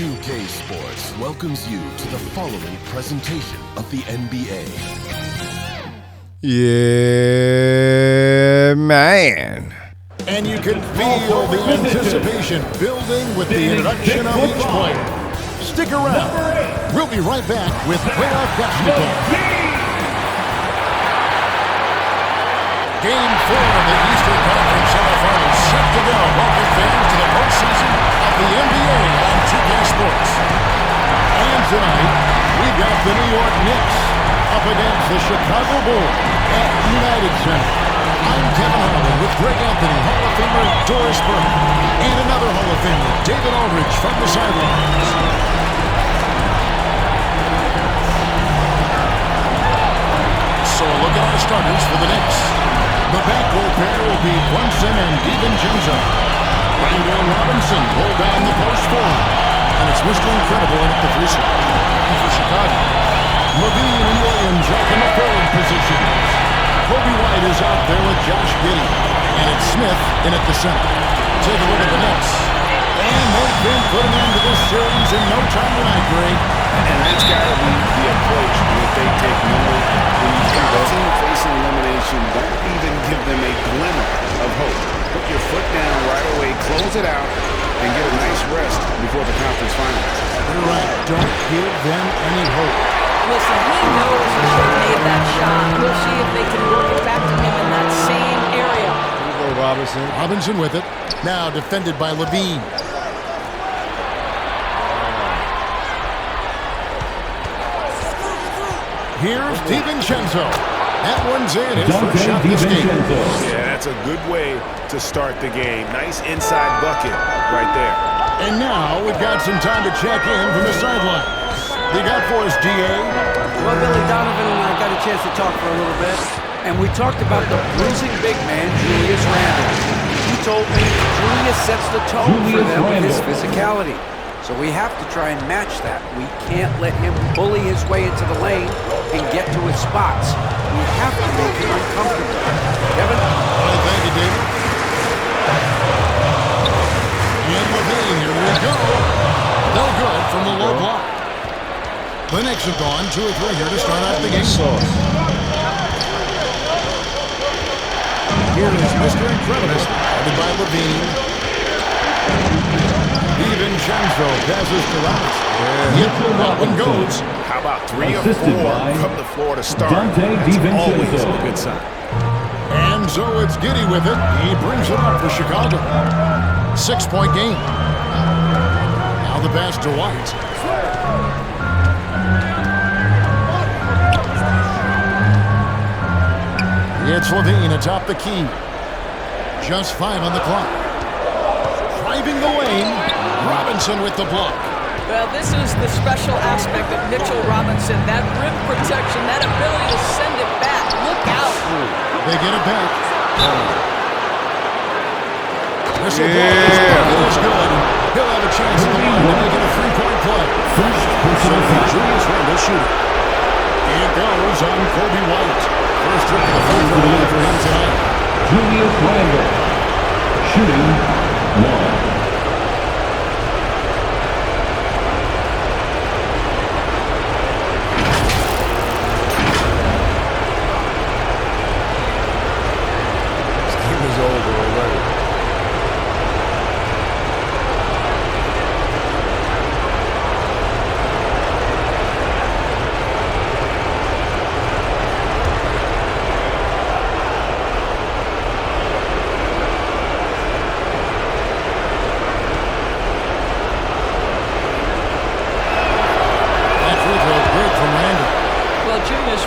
2K Sports welcomes you to the following presentation of the NBA. Yeah, man. And you can feel the anticipation building with the introduction of each player. Stick around. We'll be right back with playoff basketball. Game 4 of the Eastern Conference Semifinals set to go. Welcome fans to the postseason of the NBA on 2K Sports. And tonight, we've got the New York Knicks up against the Chicago Bulls at United Center. I'm Kevin Harlan with Greg Anthony, Hall of Famer Doris Burke, and another Hall of Famer, David Aldridge, from the sidelines. So a look at our starters for the Knicks. The backcourt pair will be Brunson and DiVincenzo. Randall Robinson rolled down the post for him. And it's Mr. Incredible in at the free throw. And for Chicago, Levine and Williams up in the forward positions. Kobe White is out there with Josh Giddey. And it's Smith in at the center. Take a look at the Knicks. And they've been putting into this series in no time tonight, Greg. And that's got to be the approach that they take normally. When you've got a team facing elimination, don't even give them a glimmer of hope. Put your foot down right away, close it out, and get a nice rest before the conference finals. You're right. Don't give them any hope. Listen, he knows he should have made that shot. We'll see if they can work it back to him in that same area. Here we go, Robinson. Robinson with it. Now defended by Levine. Here's DiVincenzo. That one's in. His first shot this game. Yeah, that's a good way to start the game. Nice inside bucket right there. And now we've got some time to check in from the sideline. They got for us, D.A. Well, Billy Donovan and I got a chance to talk for a little bit, and we talked about the bruising big man, Julius Randle. He told me Julius sets the tone for them with his physicality. So we have to try and match that. We can't let him bully his way into the lane and get to his spots. We have to make him uncomfortable. Kevin? Thank you, David. And Levine, here we go. No good from the low block. The Knicks have gone 2 or 3 here to start out the game. Here is Mr. Incredible, headed by Levine. DiVincenzo passes to Robinson. Yep, that one goes. How about 3 or 4 from the floor to start? That's always a good sign. And so it's Giddey with it. He brings it up for Chicago. 6-point game. Now the pass to White. It's Levine atop the key. Just 5 on the clock. Driving the lane. Robinson with the block. Well, this is the special aspect of Mitchell Robinson. That rim protection, that ability to send it back. Look out. They get it back. Whistle ball is good. He'll have a chance at the line to make it a 3-point play. So Julius Randle shooting. It goes on Kobe White. First trip to the free throw line for him tonight. Julius Randle shooting 1.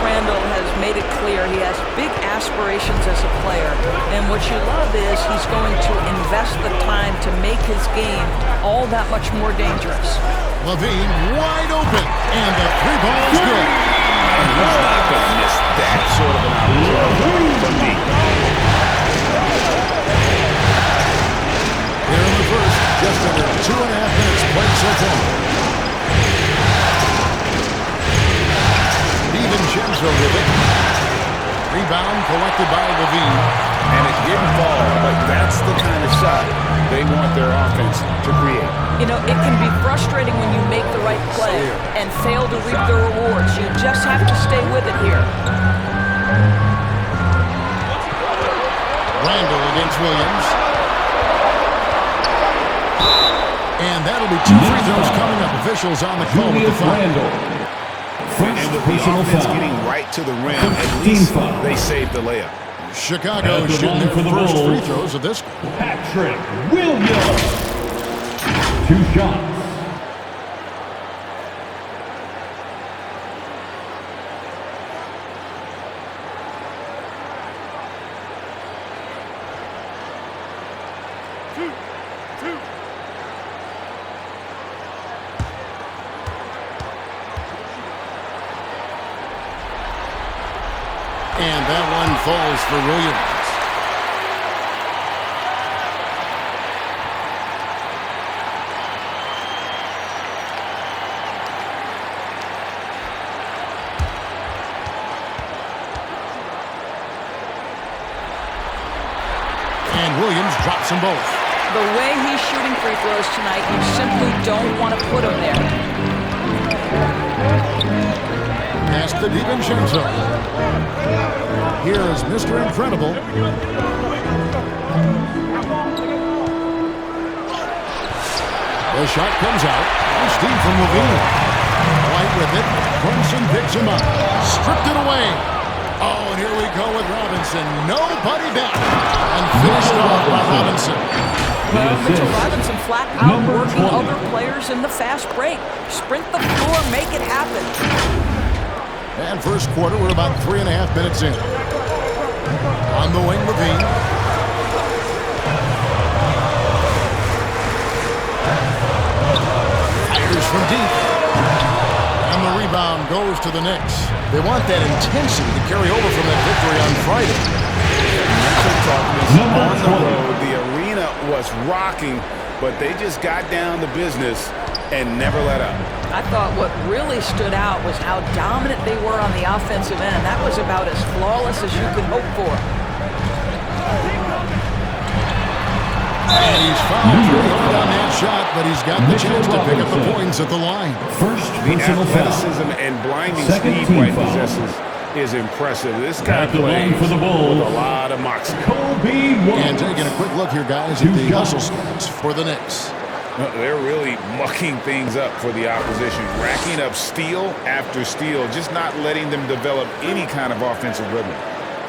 Randle has made it clear he has big aspirations as a player, and what you love is he's going to invest the time to make his game all that much more dangerous. Levine wide open, and the 3 ball is good. He's not going to miss that sort of an opportunity from me. Here in the first, just under 2.5 minutes played so far. DiVincenzo with it. Rebound collected by Levine. And it didn't fall, but that's the kind of side. They want their offense to create. You know, it can be frustrating when you make the right play and fail to reap the rewards. You just have to stay with it here. Randall against Williams. And that'll be 2 free throws coming up. Officials on the call with the foul. And with the offense getting right to the rim, at least they saved the layup. Chicago shooting their first free throws of this. Patrick Williams. 2 shots. And that one falls for Williams. And Williams drops them both. The way he's shooting free throws tonight, you simply don't want to put him there. Pass to DiVincenzo. Here is Mr. Incredible. The shot comes out. Steve from Levine. White with it. Brunson picks him up. Stripped it away. Oh, and here we go with Robinson. Nobody back. And finished off by Robinson. Well, Mitchell Robinson flat out working other players in the fast break. Sprint the floor, make it happen. And first quarter, we're about 3.5 minutes in. On the wing, Levine. Fires from deep. And the rebound goes to the Knicks. They want that intensity to carry over from that victory on Friday. On the road, the arena was rocking, but they just got down to business and never let up. I thought what really stood out was how dominant they were on the offensive end. That was about as flawless as you could hope for. And he's fouled pretty hard on that shot, but he's got the chance to pick up the points at the line. First The personal foul. athleticism and blinding Second speed team White foul. possesses is impressive. This guy At the line plays for the Bulls. with a lot of moxie. Kobe And White. taking a quick look here, guys, at the hustle stats for the Knicks. They're really mucking things up for the opposition, racking up steal after steal, just not letting them develop any kind of offensive rhythm.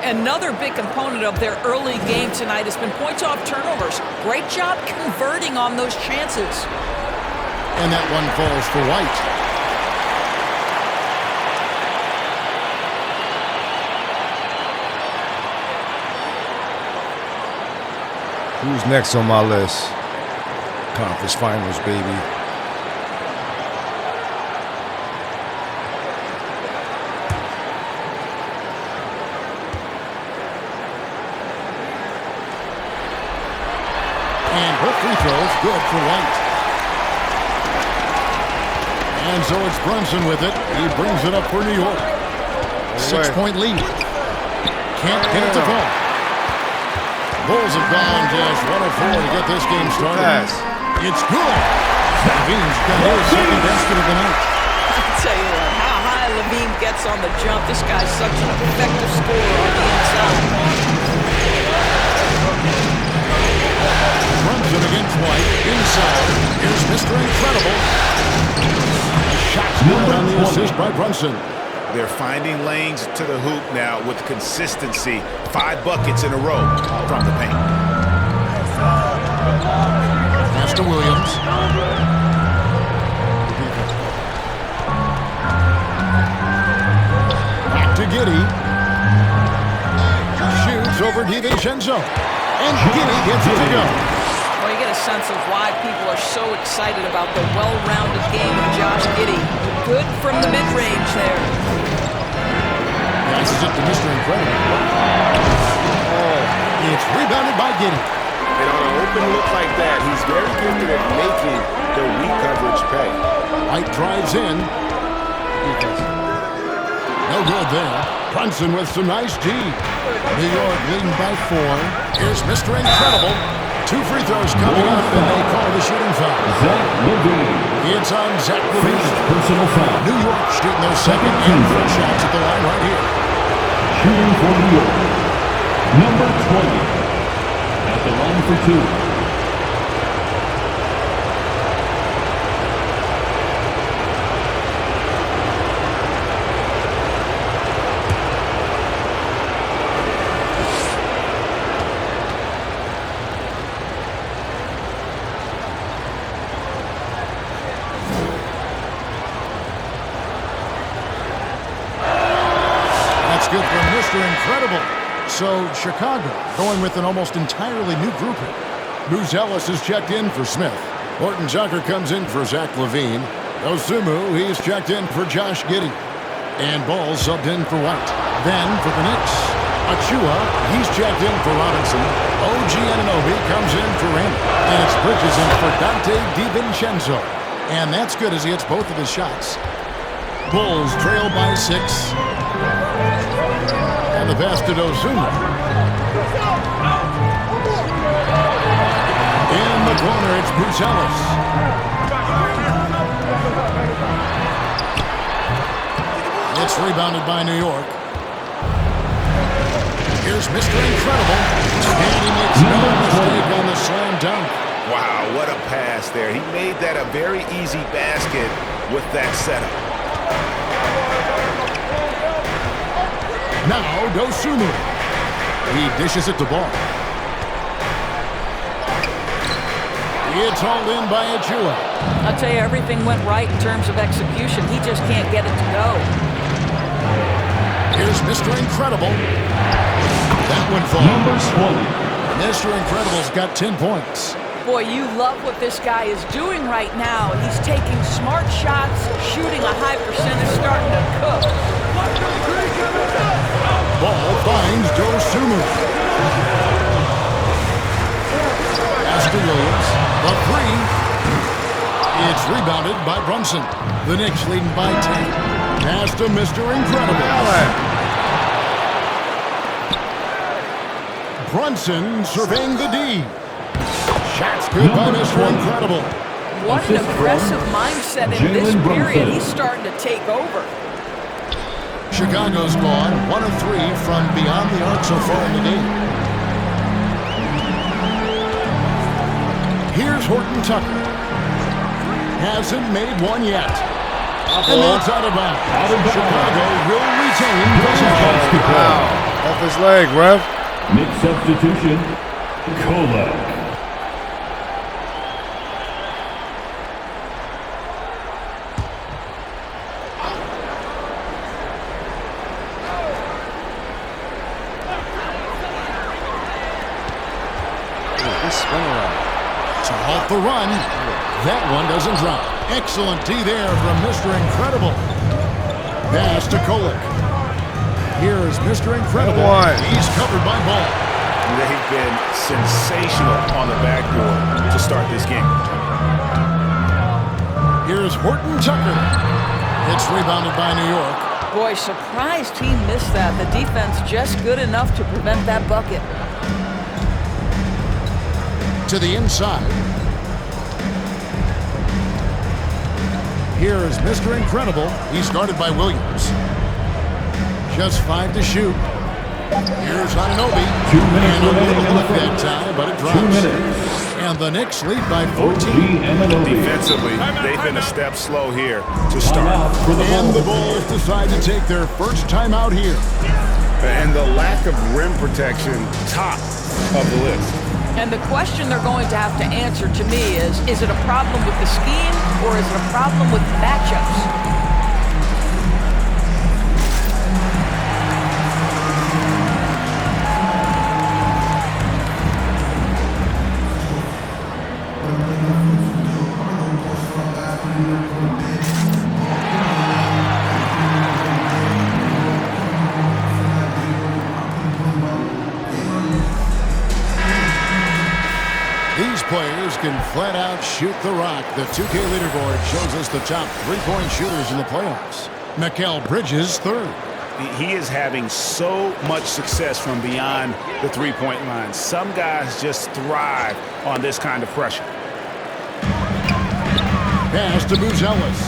Another big component of their early game tonight has been points off turnovers. Great job converting on those chances. And that one falls for White. Who's next on my list? Conference Finals, baby. And both free throws good for White. And so it's Brunson with it. He brings it up for New York. 6-point lead. Can't get it to fall. Bulls have gone just 104 to get this game started. It's good. Levine's got his second basket of the night. I'll tell you what, how high Levine gets on the jump. This guy's such an effective scorer on the inside. Brunson against White. Inside. Here's Mr. Incredible. Shots good on the assist by Brunson. They're finding lanes to the hoop now with consistency. 5 buckets in a row from the paint. Pass to Williams. Back to Giddey. Shoots over DiVincenzo. And Giddey gets it to go. Well, you get a sense of why people are so excited about the well-rounded game of Josh Giddey. Good from the mid-range there. Passes it to Mr. Incredible. Oh, it's rebounded by Giddey. And on an open look like that, he's very gifted at making the weak coverage pay. White drives in. No good there. Brunson with some nice D. New York leading by 4. Here's Mr. Incredible. 2 free throws coming up, and they call the shooting foul. Zach Levine. It's on Zach Levine. Personal foul. New York shooting their second and first shots at the line right here. Shooting for New York. Number 20. At the line for 2. Good for Mr. Incredible. So Chicago going with an almost entirely new grouping. Bruce Ellis is checked in for Smith. Horton Tucker comes in for Zach Levine. Osumu, he's checked in for Josh Giddey. And Ball subbed in for White. Then for the Knicks, Achua, he's checked in for Robinson. OG Anunoby comes in for Randall. And it's Bridges in for Dante DiVincenzo. And that's good as he hits both of his shots. Bulls trail by 6. And the pass to Osumu. In the corner, it's Bruce Ellis. It's rebounded by New York. Here's Mr. Incredible. And he makes no mistake on the slam dunk. Wow, what a pass there. He made that a very easy basket with that setup. Now, Osumu. He dishes it to Ball. It's hauled in by Achua. I'll tell you, everything went right in terms of execution. He just can't get it to go. Here's Mr. Incredible. That one falls. Mr. Incredible's got 10 points. Boy, you love what this guy is doing right now. He's taking smart shots, shooting a high percentage, starting to cook. Ball finds Osumu. Pass to Williams. The 3. It's rebounded by Brunson. The Knicks leading by 10. Pass to Mr. Incredible. Brunson surveying the D. Shots good by Mr. Incredible. What an aggressive mindset in this period. He's starting to take over. Chicago's gone 1 of 3 from beyond the arc so far in the game. Here's Horton Tucker. Hasn't made one yet. And that's out of bounds. Chicago will retain possession. Wow. Off his leg, ref. Knicks substitution. Kolak. To halt the run. That one doesn't drop. Excellent D there from Mr. Incredible. Pass to Kolak. Here's Mr. Incredible. He's covered by Ball. They've been sensational on the backboard to start this game. Here's Horton Tucker. It's rebounded by New York. Boy, surprised he missed that. The defense just good enough to prevent that bucket. To the inside. Here is Mr. Incredible. He's guarded by Williams. Just 5 to shoot. Here's Anunoby. 2 minutes and a remaining little in the luck front. that time, but it drops. 2 minutes. And the Knicks lead by 14. Defensively, they've been a step slow here to start. And the Bulls decide to take their first timeout here. And the lack of rim protection, top of the list. And the question they're going to have to answer to me is it a problem with the scheme or is it a problem with matchups? These players can flat out shoot the rock. The 2K leaderboard shows us the top 3-point shooters in the playoffs. Mikal Bridges, 3rd. He is having so much success from beyond the three-point line. Some guys just thrive on this kind of pressure. Pass to Buzelis.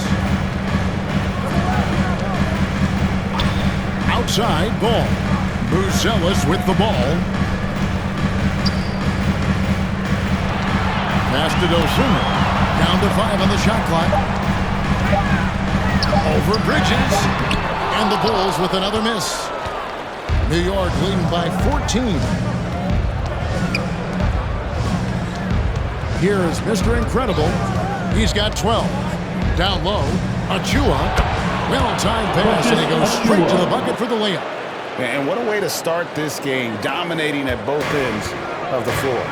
Outside ball. Buzelis with the ball. Pass to Dosunmu. Down to 5 on the shot clock. Over Bridges. And the Bulls with another miss. New York leading by 14. Here is Mr. Incredible. He's got 12. Down low. Achua. Well-timed pass, and he goes straight to the bucket for the layup. And what a way to start this game, dominating at both ends of the floor.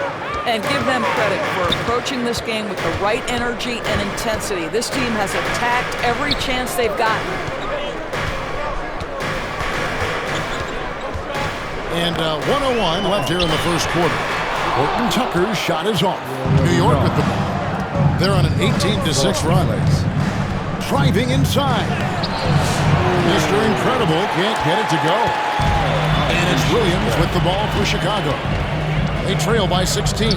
And give them credit for approaching this game with the right energy and intensity. This team has attacked every chance they've gotten. And 101 left here in the first quarter. Horton Tucker's shot is off. New York with the ball. They're on an 18-6 run. Driving inside. Mr. Incredible can't get it to go. And it's Williams with the ball for Chicago. They trail by 16.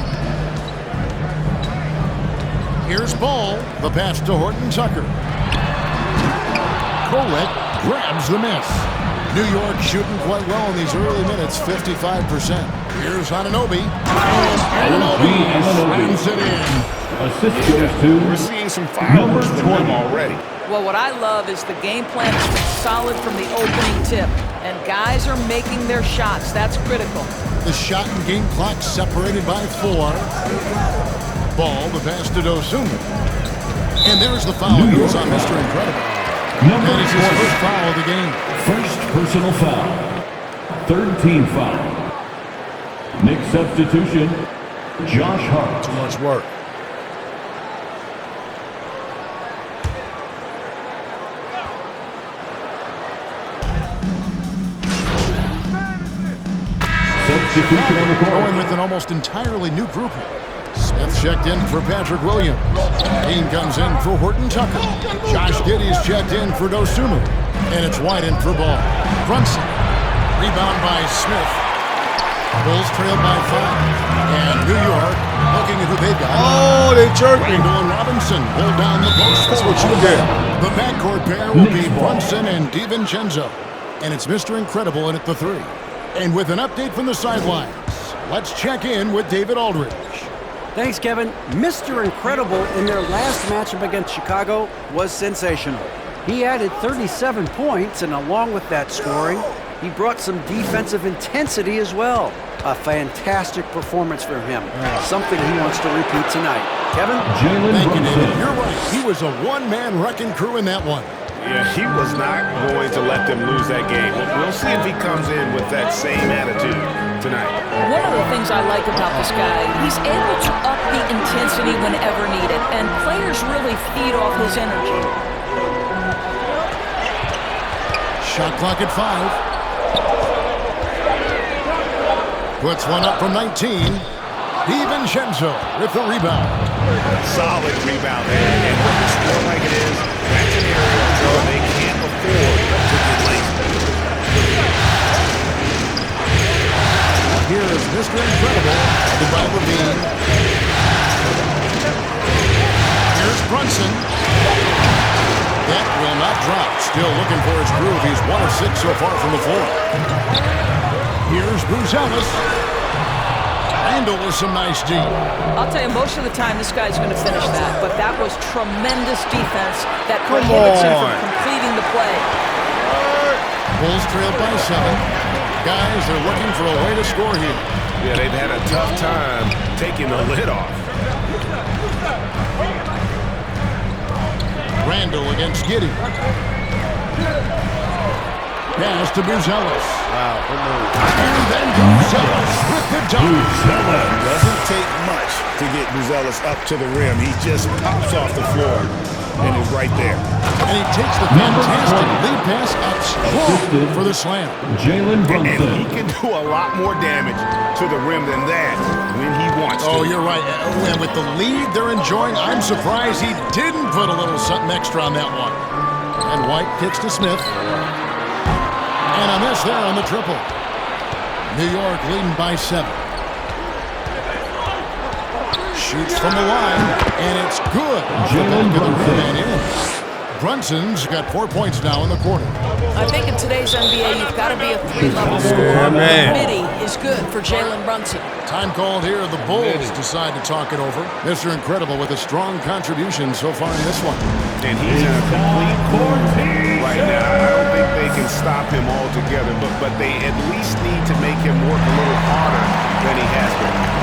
Here's Ball. The pass to Horton Tucker. Colette grabs the miss. New York shooting quite well in these early minutes, 55%. Here's Anunoby. Anunoby slams it in. Assist goes to We're seeing some fireworks from him already. Well, what I love is the game plan has been solid from the opening tip. And guys are making their shots. That's critical. The shot and game clock separated by 4. Ball, the pass to Dosunmu. And there's the foul. He was on Mr. Incredible. number That is his first foul of the game. First personal foul. Third team foul. Knicks substitution, Josh Hart. Too much work. Substitution on the court. Going with an almost entirely new group here. Smith checked in for Patrick Williams. Dean comes in for Horton Tucker. Josh Giddey's checked in for Dosunmu. And it's White in for Ball. Brunson. Rebound by Smith. Bulls trailed by 5. And New York looking at who they've got. Oh, they jerked me. Randall and Robinson hold down the post. That's what you did. The backcourt pair will be Brunson and DiVincenzo. And it's Mr. Incredible in at the 3. And with an update from the sidelines, let's check in with David Aldridge. Thanks, Kevin. Mr. Incredible in their last matchup against Chicago was sensational. He added 37 points, and along with that scoring, he brought some defensive intensity as well. A fantastic performance for him. Something he wants to repeat tonight. Kevin? Jalen Thank you, David. Brunson. You're right. He was a one-man wrecking crew in that one. Yeah, he was not going to let them lose that game. We'll see if he comes in with that same attitude tonight. One of the things I like about this guy, he's able to up the intensity whenever needed, and players really feed off his energy. Shot clock at 5. Puts one up from 19. DiVincenzo with the rebound. Solid rebound there. And with the score like it is, that's an area where they can't afford to get lazy. Here is Mr. Incredible, headed by Levine. Here's Brunson. That will not drop. Still looking for his groove. He's 1 of 6 so far from the floor. Here's Buzelis. Randall with some nice D. I'll tell you, most of the time this guy's going to finish that, but that was tremendous defense that prohibits him from completing the play. Bulls trailed by 7. Guys, they're looking for a way to score here. Yeah, they've had a tough time taking the lid off. Randall against Giddey. Pass to Buzelis. Wow, good move. And then Buzelis with the dunk. Doesn't take much to get Buzelis up to the rim. He just pops off the floor and is right there. And he takes the fantastic lead pass up for the slam. Jalen And he Brunson. can do a lot more damage to the rim than that when he wants to. Oh, you're right. And with the lead they're enjoying, I'm surprised he didn't put a little something extra on that one. And White kicks to Smith. And a miss there on the triple. New York leading by 7. Shoots from the line, and it's good. Jalen Brunson. And in. Brunson's got 4 points now in the quarter. I think in today's NBA, you've got to be a 3-level scorer. man. Midi is good for Jalen Brunson. Time called here. The Bulls decide to talk it over. Mr. Incredible with a strong contribution so far in this one. And he's in a complete quarantine right now. I don't think they can stop him altogether, but they at least need to make him work a little harder than he has been.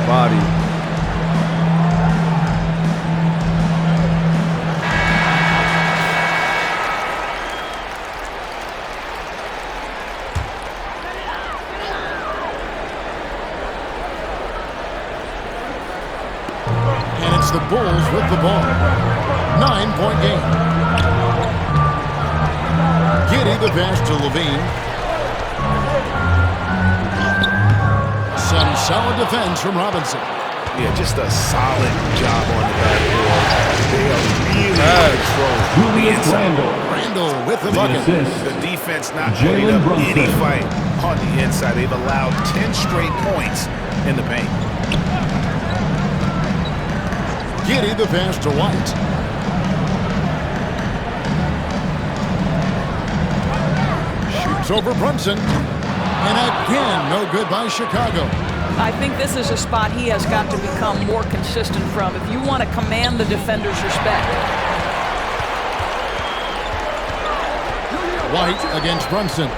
Body. And it's the Bulls with the ball. 9-point game. Giddey the pass to Levine. Some solid defense from Robinson. Yeah, just a solid job on the backboard. They are really in control. Julius Randle. Randle with the The bucket. assist. The defense not Jalen putting up Brunson. any fight on the inside. They've allowed 10 straight points in the paint. Giddey the pass to White. Shoots over Brunson. And again, no good by Chicago. I think this is a spot he has got to become more consistent from if you want to command the defender's respect. White against Brunson.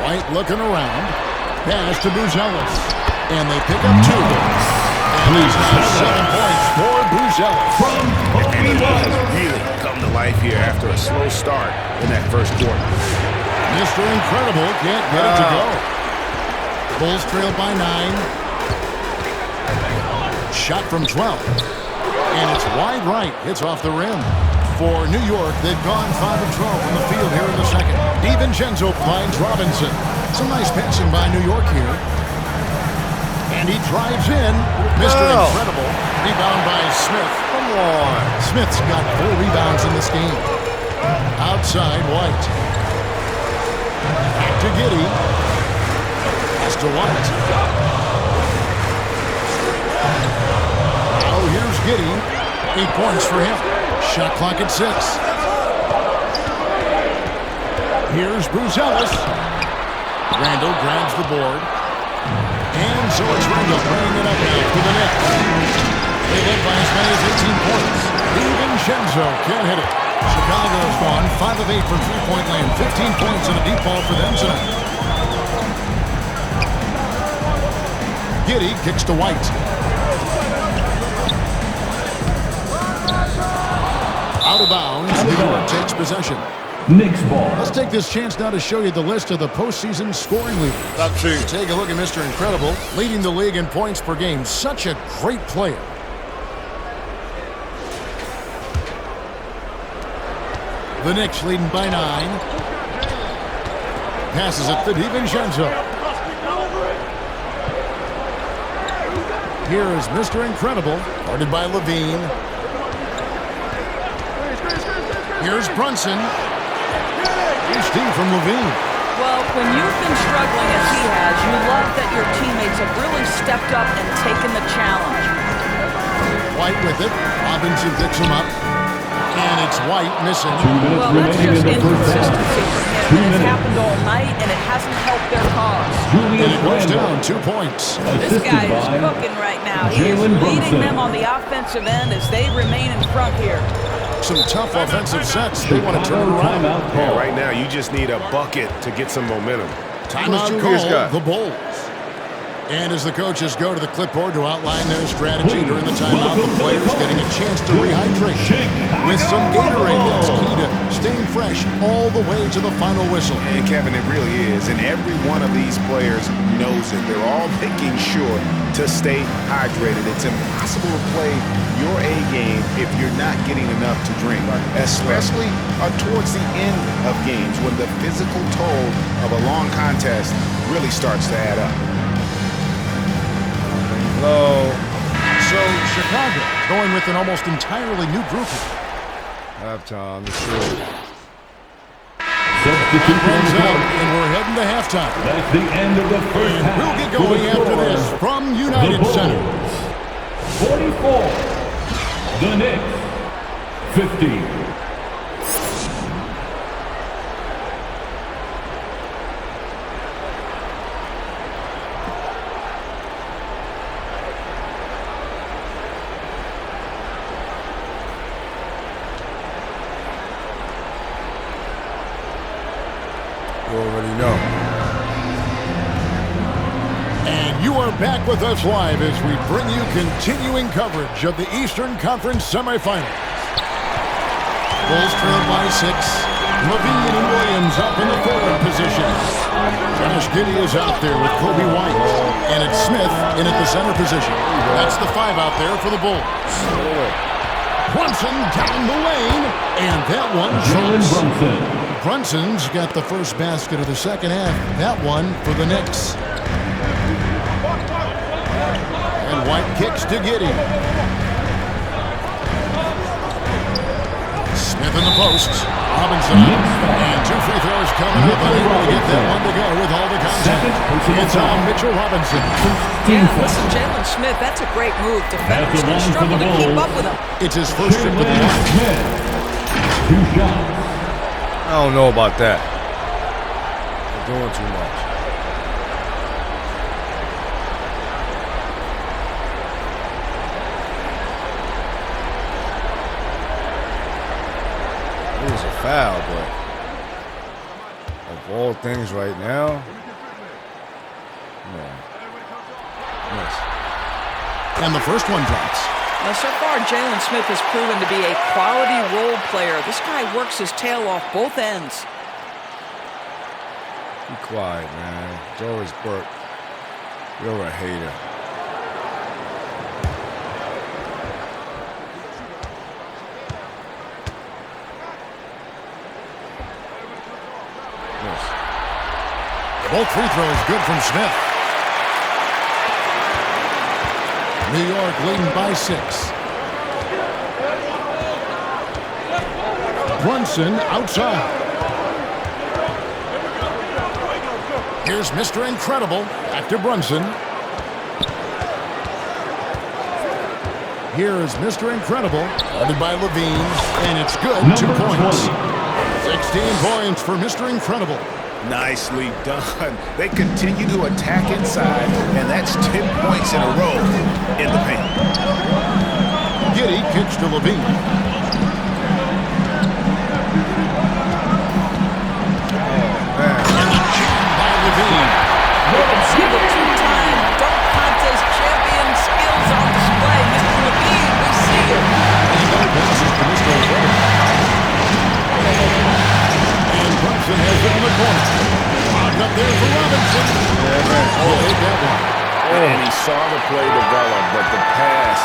White looking around. Pass to Buzelis. And they pick up 2. And he's got 7 points for Buzelis. And he has really come to life here after a slow start in that first quarter. Mr. Incredible can't get it to go. Bulls trail by 9. Shot from 12. And it's wide right. It's off the rim. For New York, they've gone 5 of 12 from the field here in the second. DiVincenzo finds Robinson. Some nice passing by New York here. And he drives in. Mr. Incredible. Rebound by Smith. Come on. Smith's got 4 rebounds in this game. Outside White. Back to Giddey. Pass to White. Oh, here's Giddey. 8 points for him. Shot clock at 6. Here's Buzelis. Randle grabs the board. And so it's Randle bringing it up now to the Knicks. They led by as many as 18 points. DiVincenzo can't hit it. Chicago's gone 5 of 8 from three-point land. 15 points and a deep ball for them tonight. Giddey kicks to White. Out of bounds. New York takes possession. Knicks ball. Let's take this chance now to show you the list of the postseason scoring leaders. Take a look at Mr. Incredible, leading the league in points per game. Such a great player. The Knicks leading by 9. Passes it to DiVincenzo. Here is Mr. Incredible, guarded by Levine. Here's Brunson. Here's Steve from Levine. Well, when you've been struggling as he has, you love that your teammates have really stepped up and taken the challenge. White with it. Robinson picks him up. And it's White missing. 2 minutes Well, that's remaining just in the first half. inconsistency from him. 2 And it's minutes. happened all night, and it hasn't helped their cause. And Julius it goes Randle. down 2 points. This Assisted guy is by cooking right now. He is Jalen leading Brunson. them on the offensive end as they remain in front here. Some tough offensive sets. They want to turn it Chicago around. timeout Yeah, call. right now, you just need a bucket to get some momentum. Timeout Julius call, got? the Bulls. And as the coaches go to the clipboard to outline their strategy during the timeout, the players getting a chance to rehydrate with some Gatorade. That's key to staying fresh all the way to the final whistle. And Kevin, it really is. And every one of these players knows it. They're all making sure to stay hydrated. It's impossible to play your A game if you're not getting enough to drink, especially towards the end of games when the physical toll of a long contest really starts to add up. Low. So Chicago going with an almost entirely new group here. Halftime, it's true. Substitute Runs out, out. and we're heading to halftime. That's the end of the first And half. we'll get going after this from United Center. 44. The Knicks, 50. You already know. And you are back with us live as we bring you continuing coverage of the Eastern Conference Semifinals. Bulls trail by 6. Levine and Williams up in the forward position. Josh Giddey is out there with Kobe White. And it's Smith in at the center position. That's the 5 out there for the Bulls. Brunson down the lane. And that one Jalen jumps. Brunson. Brunson's got the first basket of the second half. That one for the Knicks. And White kicks to Giddey. Smith in the post. Robinson up. And 2 free throws coming up. Unable to get that one to go with all the contact. It's on Mitchell Robinson. Yeah, listen, Jalen Smith, that's a great move. Defenders can struggle to keep up with him. It's his first trip to the line. Smith. 2 shots. I don't know about that. They're doing too much. It was a foul, but of all things right now, no. Yes. And the first one drops. Now, so far, Jalen Smith has proven to be a quality role player. This guy works his tail off both ends. Be quiet, man. Doris Burke, you're a hater. Yes. Both free throws good from Smith. New York leading by 6. Brunson outside. Here's Mr. Incredible back to Brunson. Here is Mr. Incredible, guarded by Levine, and it's good. 2 points. 16 points for Mr. Incredible. Nicely done. They continue to attack inside, and that's 10 points in a row in the paint. Giddey kicks to Levine. And the jam by Levine. You can see the 2-time dunk contest champion skills on display. Mr. Levine, we see you. And that passes to Mr. Incredible. And Brunson has it in the corner. Locked up there for Robinson. We'll take that one. And he saw the play develop, but the pass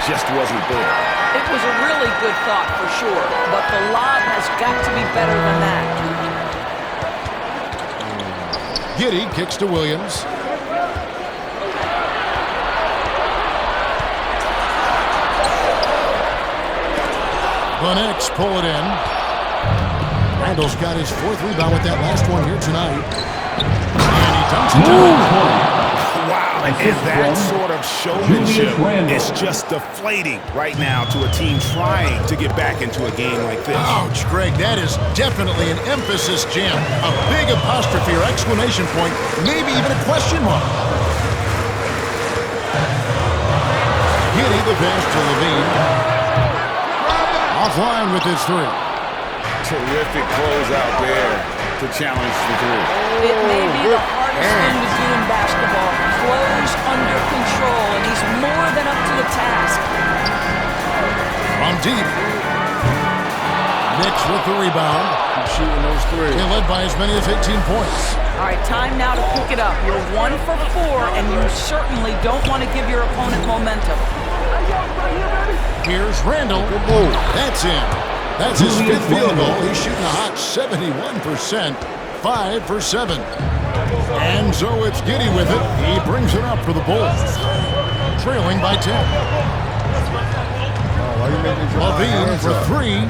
just wasn't there. It was a really good thought for sure, but the lob has got to be better than that. Giddey kicks to Williams. The Knicks pull it in. Randall's got his 4th rebound with that last one here tonight. And he dunks it down. Wow, and that sort of showmanship is just deflating right now to a team trying to get back into a game like this. Ouch, Greg, that is definitely an emphasis jam. A big apostrophe or exclamation point, maybe even a question mark. Giddey the pass to Levine. Offline with his 3. Terrific close out there to challenge the 3. It may be the hardest thing to do in basketball. Close deep. Knicks with the rebound. Shooting those threes. They led by as many as 18 points. All right, time now to pick it up. You're 1 for 4, and you certainly don't want to give your opponent momentum. Here's Randall. Good move. That's in. That's his fifth field goal. He's shooting a hot 71%, 5 for 7. And so it's Giddey with it. He brings it up for the Bulls, trailing by 10. Why you making me drop my Levine hands for up? 3.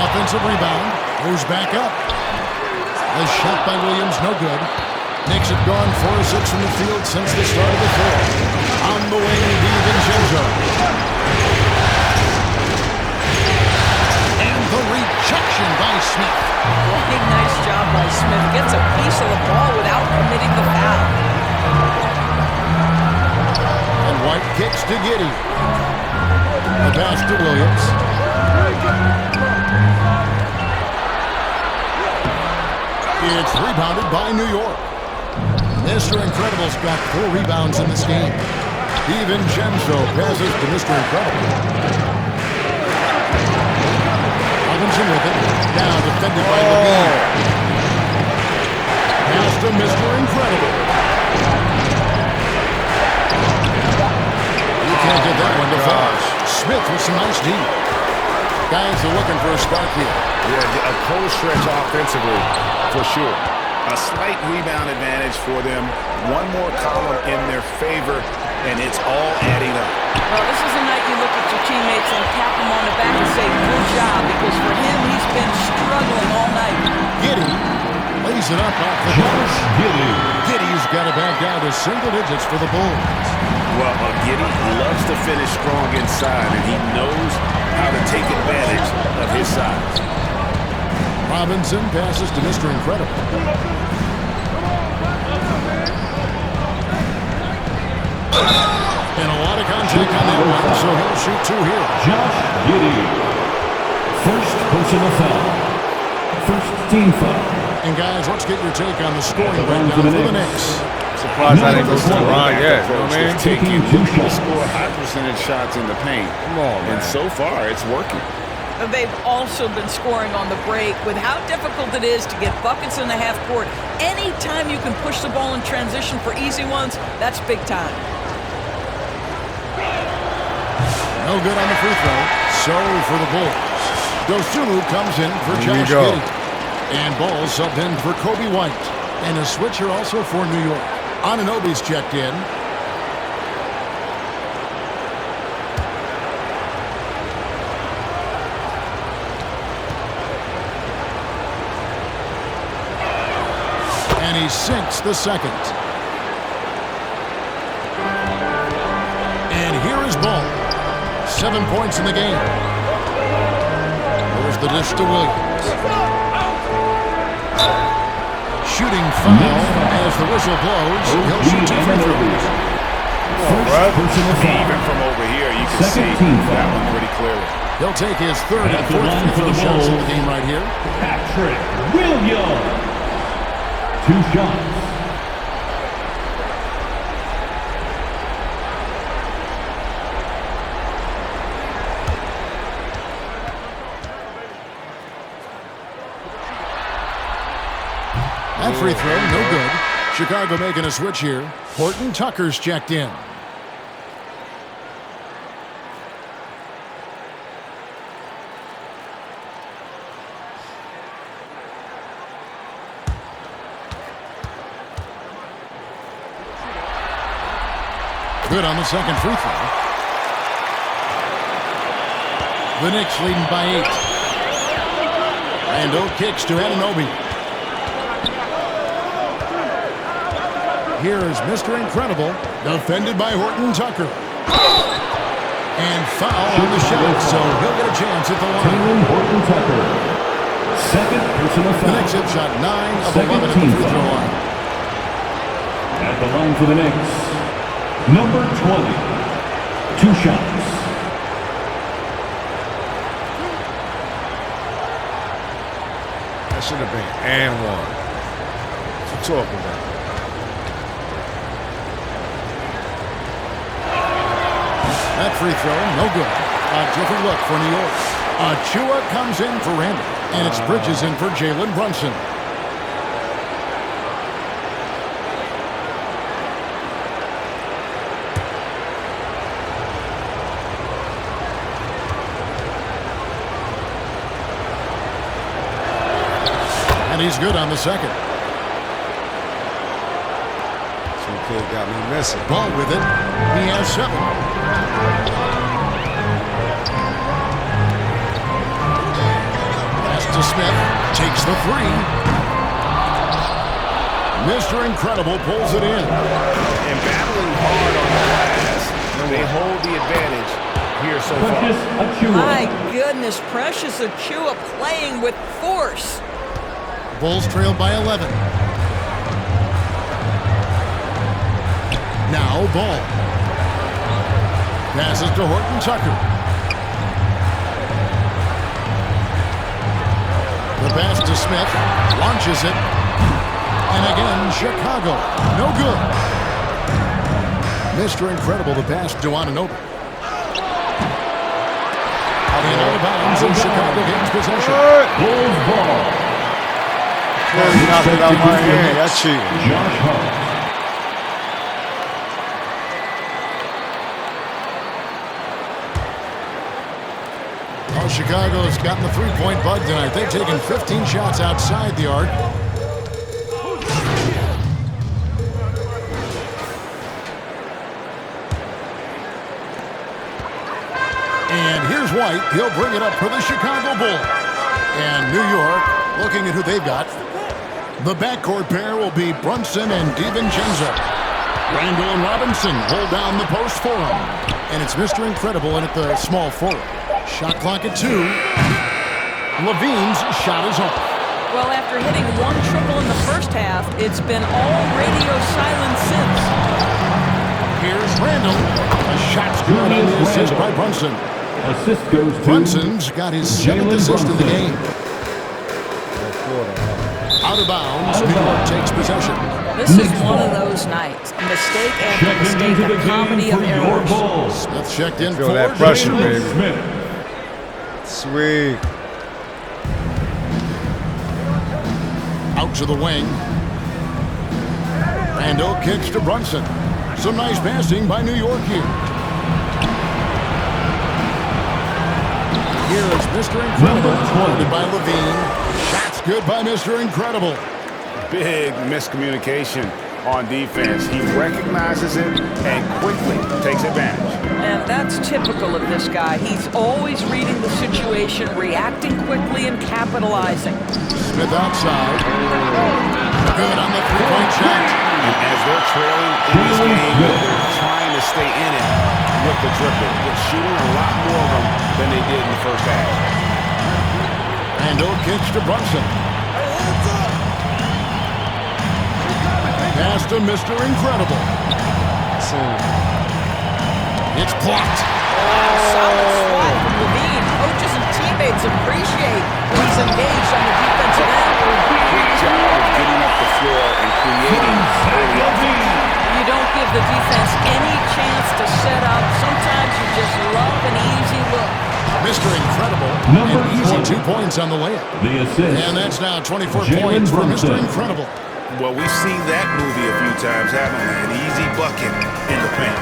Offensive rebound. Goes back up. A shot by Williams, no good. Knicks have gone 4 or 6 from the field since the start of the fourth. On the wing, DiVincenzo. And the rejection by Smith. Big nice job by Smith. Gets a piece of the ball without committing the foul. And White kicks to Giddey. A pass to Williams. It's rebounded by New York. Mr. Incredible's got 4 rebounds in this game. DiVincenzo passes to Mr. Incredible. Robinson with it. Now defended by Levine. Pass to Mr. Incredible. You can't get that one to fall. Smith with some nice D. Guys are looking for a spark here. Yeah, a cold stretch offensively, for sure. A slight rebound advantage for them. One more column in their favor, and it's all adding up. Well, this is a night you look at your teammates and tap them on the back and say, good job, because for him, he's been struggling all night. Giddey lays it up off the bench. Giddey's got it back down to single digits for the Bulls. Well, Giddey loves to finish strong inside, and he knows how to take advantage of his size. Robinson passes to Mr. Incredible. And a lot of contact on that one, so he'll shoot 2 here. Josh Giddey. First personal foul. First team foul. And guys, let's get your take on the scoring breakdown for the Knicks. Surprised I didn't go to the line yet. You know what I mean? Taking 2 shots. Score high percentage shots in the paint. Come on, man. And so far, it's working. They've also been scoring on the break. With how difficult it is to get buckets in the half court, anytime you can push the ball in transition for easy ones, that's big time. No good on the free throw. So for the Bulls. Dosunmu comes in for Here we Josh go. Giddey. And Ball subbed in for Kobe White. And a switcher also for New York. Anunoby's checked in. And he sinks the second. And here is Ball. 7 points in the game. There's the dish to Williams. Shooting foul as the whistle blows. He'll shoot 2 free throws. First personal foul. Even from over here, you can Second see team that foul. one pretty clearly. He'll take his 3rd and At the 4th line free for throw the shots in the Bulls. game right here. Patrick Williams. 2 shots. That free throw, no good. Chicago making a switch here. Horton Tucker's checked in. Good on the second free throw. The Knicks leading by 8. Randall kicks to Anunoby. Here is Mr. Incredible, defended by Horton Tucker. And foul on the shot, so he'll get a chance at the line. Taylor Horton Tucker. Second personal The foul. Knicks have shot 9 of Second 11 at the team free throw foul. line. At the line for the Knicks, number 20. 2 shots. That should have been and 1. What you talking about? That free throw, no good. A different look for New York. Achua comes in for Randall, and it's Bridges in for Jalen Brunson. And he's good on the second. Some kid got me missing. Ball with it. He has 7. Pass to Smith. Takes the 3. Mr. Incredible pulls it in. And battling hard on the pass. They hold the advantage here so far. My goodness, Precious Achua playing with force. Bulls trail by 11. Now Ball. Passes to Horton Tucker. The pass to Smith. Launches it. And again, Chicago. No good. Mr. Incredible, the pass to Anunoby. And out of bounds, and Chicago gains possession. Bulls ball. He knocked it out of my hand. That's cheating. Josh Hart. Well, Chicago's gotten the three-point bug tonight. They've taken 15 shots outside the arc. And here's White. He'll bring it up for the Chicago Bulls. And New York, looking at who they've got. The backcourt pair will be Brunson and DiVincenzo. Randall and Robinson hold down the post for him. And it's Mr. Incredible in at the small forward. Shot clock at 2. Levine's shot is off. Well, after hitting 1 triple in the first half, it's been all radio silence since. Here's Randall. A shot's good on the assist by Brunson. Assist goes to Brunson's got his 7th assist in the game. Out of bounds, New York takes possession. This is one of those nights. Mistake after mistake, a comedy of errors. Smith checked in Feel for that pressure, Jalen baby. Smith. Sweet. Out to the wing. Randall kicks to Brunson. Some nice passing by New York here. Here is Mr. Incredible, guarded by Levine. Shots good by Mr. Incredible. Big miscommunication on defense. He recognizes it and quickly takes advantage. And that's typical of this guy. He's always reading the situation, reacting quickly, and capitalizing. Smith outside. Good on the three-point shot. And as they're trailing in this game, they're trying to stay in it with the triple. They're shooting a lot more of them than they did in the first half. Randall kicks to Brunson. Pass to Mr. Incredible. It's blocked. Solid swat from Levine. Coaches and teammates appreciate when he's engaged on the defensive end. Good job of getting up the floor and creating early offense. You don't give the defense any chance to set up. Sometimes you just love an easy look. Mr. Incredible. Number An easy 20. 2 points on the layup. The assist. And that's now 24 Jalen points for Mr. Brunson. Incredible. Well, we've seen that movie a few times, haven't we? An easy bucket in the paint.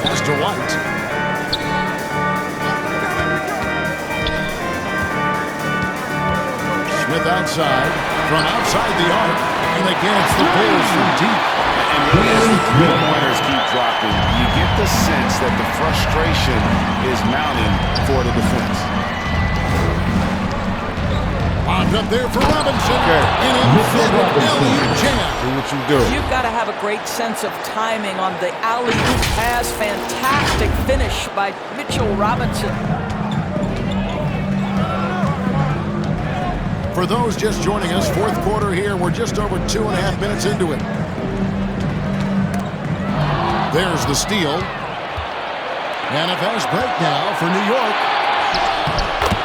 Pass to White. Smith outside. From outside the arc. And again, it's the Bulls from deep. And really, as the three-pointers keep dropping, you get the sense that the frustration is mounting for the defense. Locked up there for Robinson. Okay. And emphatic alley-oop jam. Do what you do. You've got to have a great sense of timing on the alley-oop pass. Fantastic finish by Mitchell Robinson. For those just joining us, fourth quarter here. We're just over 2.5 minutes into it. There's the steal. And a fast break now for New York.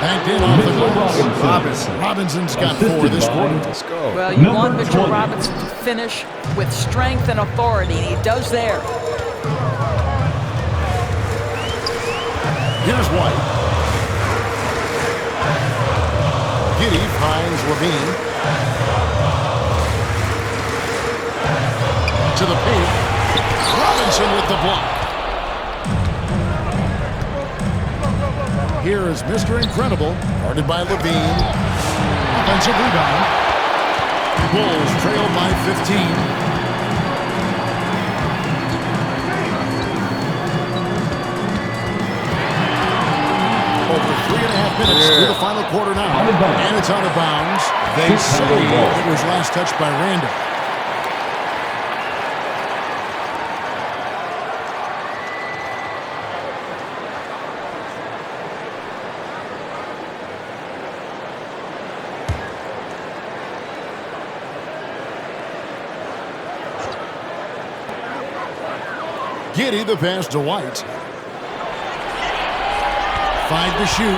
Backed in off the glass. Robinson's got 4 this quarter. Let's go. Well, you want Number Mitchell 20. Robinson to finish with strength and authority, and he does there. Here's White. Giddey finds Levine. To the paint. Robinson with the block. Here is Mr. Incredible, guarded by Levine. Offensive rebound. Bulls trail by 15. Over 3.5 minutes through the final quarter now. And it's out of bounds. They say it was last touched by Randall. Giddey the pass to White. 5 to shoot.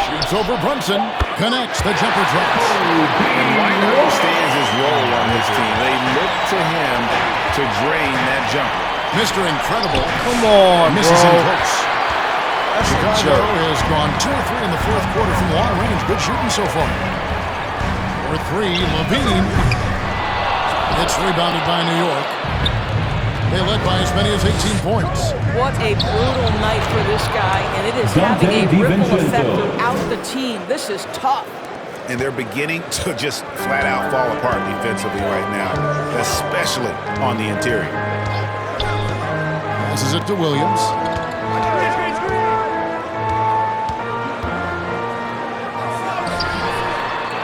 Shoots over Brunson. Connects. The jumper drops. And White understands his role on this team. They look to him to drain that jumper. Mr. Incredible. Come on, misses him bro. close. Chicago has gone 2 of 3 in the fourth quarter from long range. Good shooting so far. For 3, Levine. It's rebounded by New York. They led by as many as 18 points. What a brutal night for this guy, and it is having a ripple effect throughout the team. This is tough. And they're beginning to just flat out fall apart defensively right now, especially on the interior. Passes it to Williams.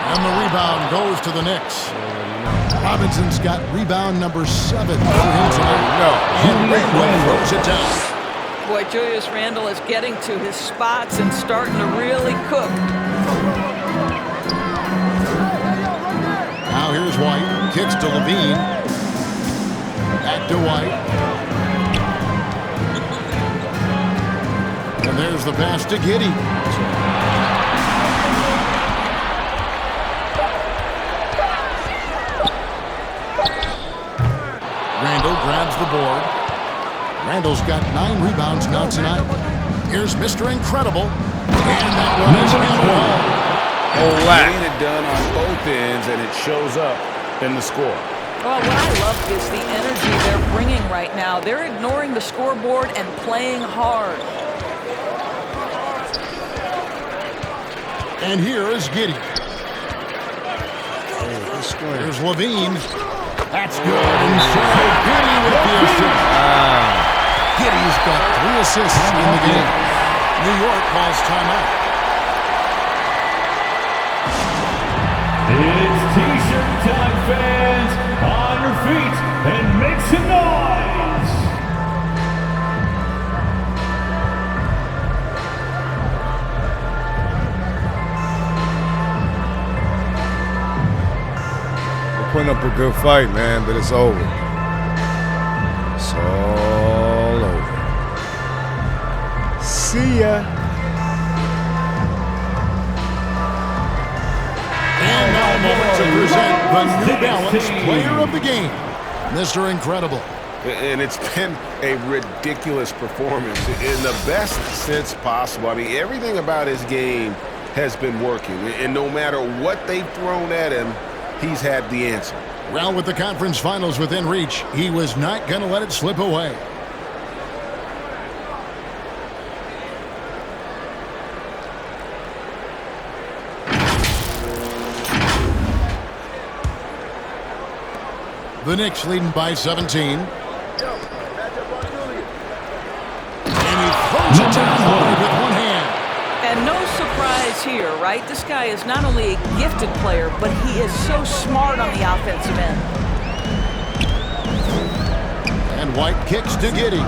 And the rebound goes to the Knicks. Robinson's got rebound number 7 for him tonight. And Randall throws it down. Boy, Julius Randle is getting to his spots and starting to really cook. Now here's White. Kicks to Levine. Back to White. And there's the pass to Giddey. Randall grabs the board. Randall's got 9 rebounds now tonight. Here's Mr. Incredible. And that one is handled. Getting it done on both ends, and it shows up in the score. Well, what I love is the energy they're bringing right now. They're ignoring the scoreboard and playing hard. And here is Giddey. Here's Levine. That's good. And so Giddey with the assist. Giddey's got 3 assists in the game. New York calls timeout. It's T-shirt time, fans. On your feet and make some noise. We're putting up a good fight, man, but it's over. It's all over. See ya. And now a moment to present the New Balance Player of the Game, Mr. Incredible. And it's been a ridiculous performance in the best sense possible. I mean, everything about his game has been working. And no matter what they've thrown at him, he's had the answer. Well, with the conference finals within reach, he was not going to let it slip away. The Knicks leading by 17. And he throws it down with one hand. And no surprise here, right? This guy is not only a gifted player, but he is so smart on the offensive end. And White kicks to Giddey.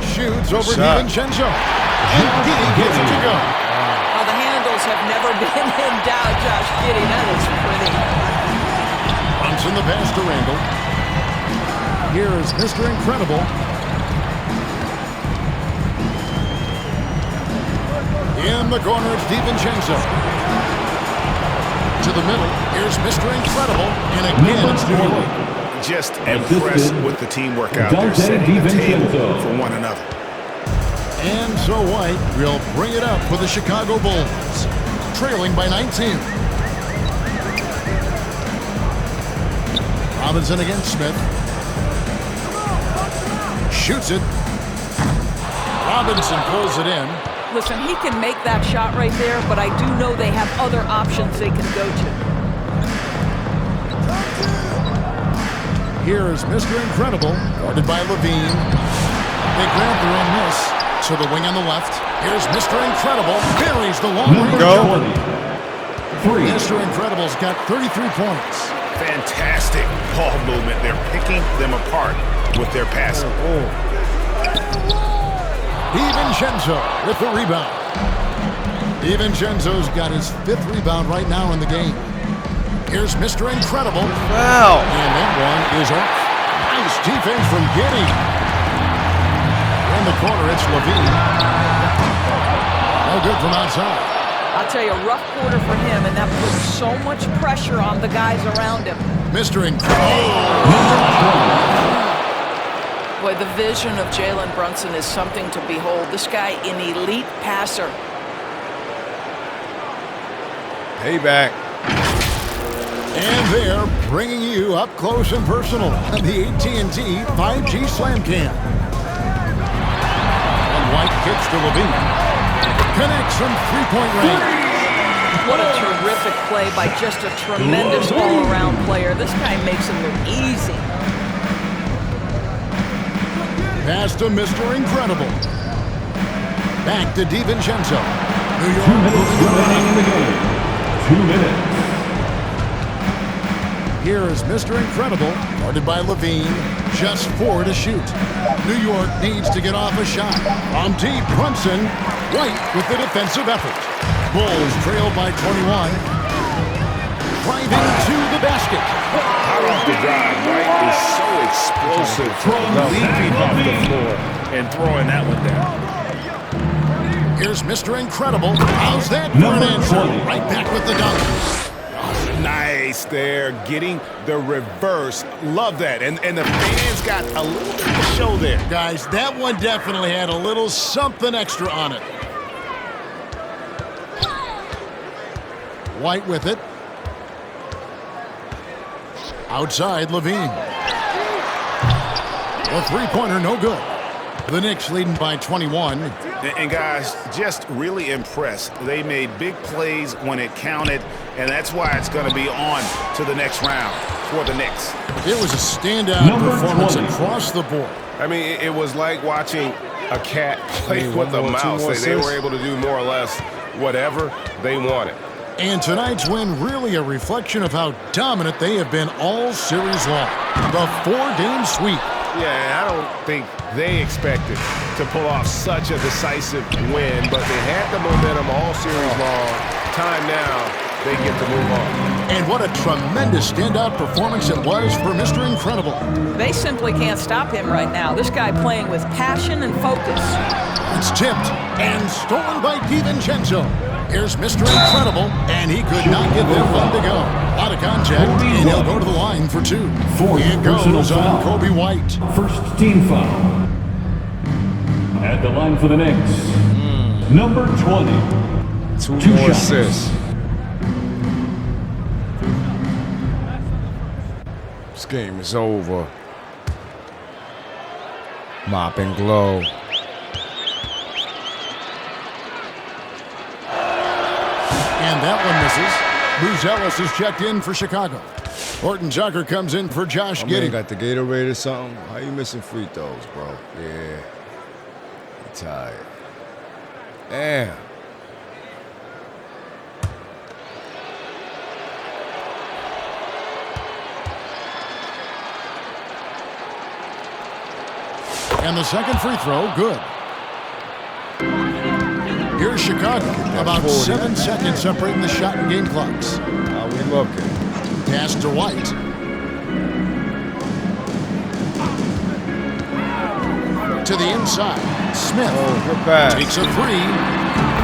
Shoots over DiVincenzo. And Giddey gets it to go. Well, the handles have never been in doubt, Josh Giddey. That is pretty. Brunson the pass to Randall. Here is Mr. Incredible. In the corner, it's DiVincenzo. To the middle, here's Mr. Incredible. And again, it's New York. just impressed with the teamwork out there, setting the table for one another. And so White will bring it up for the Chicago Bulls, trailing by 19. Robinson against Smith. Shoots it. Robinson pulls it in. Listen, he can make that shot right there, but I do know they have other options they can go to. Here is Mr. Incredible, guarded by Levine. They grab their own miss to the wing on the left. Here's Mr. Incredible, buries the long range. Mr. Incredible's got 33 points. Fantastic ball movement. They're picking them apart with their passing. DiVincenzo with the rebound. DiVincenzo's got his 5th rebound right now in the game. Here's Mr. Incredible. Wow. And that one is off. Nice defense from Giddey. In the corner, it's Levine. No good from outside. I'll tell you, a rough quarter for him, and that puts so much pressure on the guys around him. Mr. Incredible. Boy, the vision of Jalen Brunson is something to behold. This guy, an elite passer. Payback. And they're bringing you up close and personal on the AT&T 5G Slam Cam. And White kicks to Levine. Connects from three-point range. What a terrific play by just a tremendous all-around player. This guy makes him look easy. Pass to Mr. Incredible. Back to DiVincenzo. New York 2 minutes remaining in the game. 2 minutes. Here is Mr. Incredible, guarded by Levine. Just 4 to shoot. New York needs to get off a shot. From deep, Brunson. White with the defensive effort. Bulls trail by 21. Driving to the basket. Hot off the drive, White is so explosive, leaping off the floor and throwing that one down. Here's Mr. Incredible. How's that for an answer? Right back with the dunk. Nice there, getting the reverse. Love that. And the fans got a little bit to show there. Guys, that one definitely had a little something extra on it. White with it. Outside, Levine. A three-pointer, no good. The Knicks leading by 21. And guys, just really impressed. They made big plays when it counted, and that's why it's going to be on to the next round for the Knicks. It was a standout performance across the board. I mean, it was like watching a cat play with a mouse. They were able to do more or less whatever they wanted. And tonight's win really a reflection of how dominant they have been all series long. The 4-game sweep. Yeah, I don't think they expected to pull off such a decisive win, but they had the momentum all series long. Time now, they get to move on. And what a tremendous standout performance it was for Mr. Incredible. They simply can't stop him right now. This guy playing with passion and focus. It's tipped and stolen by DiVincenzo. Here's Mr. Incredible, and he could not get there one to go. Out of contact, and he'll go to the line for 2. It goes on Kobe White. First team foul. At the line for the Knicks, number 20. Two Two more shots. assists. This game is over. Mop and glow. And that one misses. Bruce Ellis is checked in for Chicago. Horton Tucker comes in for Josh My man Giddey. got the Gatorade or something? How you missing free throws, bro? Yeah. I'm tired. Damn. And the second free throw, good. Here's Chicago. About 7 seconds separating the shot and game clocks. How we looking? Pass to White. To the inside. Smith Oh, good pass. takes a 3.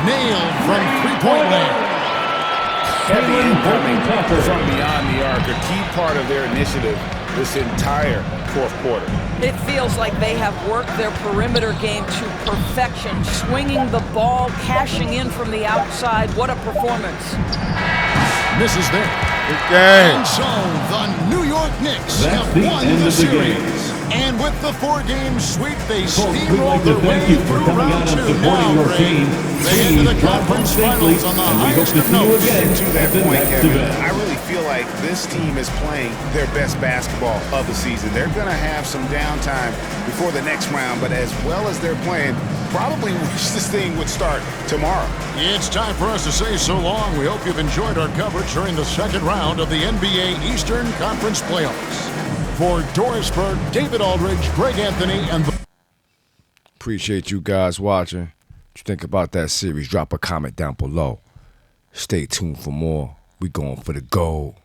Nailed from three-point land. Heavy incoming from beyond the arc, a key part of their initiative this entire fourth quarter. It feels like they have worked their perimeter game to perfection, swinging the ball, cashing in from the outside. What a performance. Misses there. Good game. And so the New York Knicks That's have the won end the of the series. game. And with the 4-game sweep, they Folks, we'd steamrolled like to their way thank you for through coming round out and two. supporting Now, your Greg, team. they enter the Please drive home conference safely, finals on the and we hope highest to of see you notes. again To that at the point, next Kevin, event. I really feel like this team is playing their best basketball of the season. They're going to have some downtime before the next round, but as well as they're playing, probably wish this thing would start tomorrow. It's time for us to say so long. We hope you've enjoyed our coverage during the second round of the NBA Eastern Conference Playoffs. For Doris Burke, David Aldridge, Greg Anthony, and the Appreciate you guys watching. What you think about that series? Drop a comment down below. Stay tuned for more. We going for the gold.